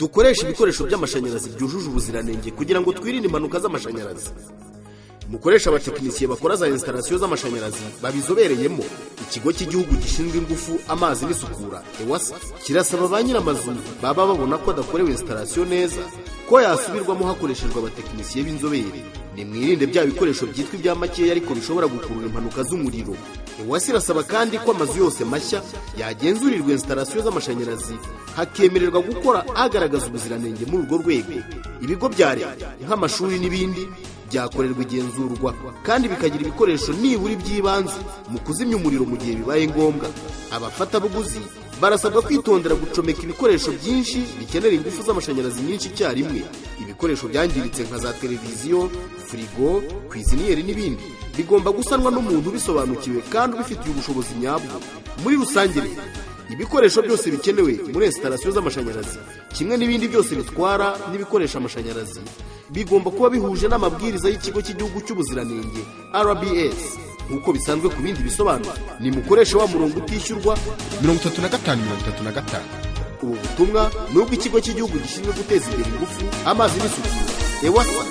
dukoresha ibikoresho by'amashanyarazi byujuje ubuziranenge kugira ngo twirinde impanuka z'amashanyarazi. Mukoresha abatekinisiye bakora za installation z'amashanyarazi babizobereyemo. Ikigo cy'igihugu gishinzwe ingufu, amazi n'isukura EWASA kirasaba ba nyir'amazu baba babona ko adakorewe installation neza ko yasubirwamo hakoreshejwe abatekinisiye b'inzobere. Nimwirinde bya bikoresho byitwa ibya makeya ariko bishobora gukurura impanuka z'umuriro. EWASA irasaba kandi ko amazu yose mashya yagenzurirwa installation z'amashanyarazi hakemererwa gukora agaragaza ubuziranenge muri urwo rwego. Ibigo bya leta nk'amashuri n'ibindi byakorerwa igenzurwa kandi bikagira ibikoresho nibura by'ibanze mu kuzimya umuriro mu gihe bibaye ngombwa. Abafatabuguzi barasabwa kwitondera gucomeka ibikoresho byinshi bikenera ingufu z'amashanyarazi nyinshi icyarimwe. Ibikoresho byangiritse nka za televiziyo, firigo, kwiziniyeri n'ibindi bigomba gusanwa n'umuntu bisobanukiwe kandi ubifitiye ubushobozi nyabwo. Muri rusange ibikoresho byose bikenewe muri installation z'amashanyarazi kimwe n'ibindi byose bitwara n'ibikoresha amashanyarazi bigomba kuba bihuje n'amabwiriza y'ikigo cy'igihugu cy'ubuziranenge RBS nkuko bisanzwe ku bindi bisobanuro. Ni mukoresha wa murongo utishyurwa 3535. Ubu butumwa nubwo ikigo cy'igihugu gishinzwe guteza imbere ingufu, amazi n'isukura EWASA.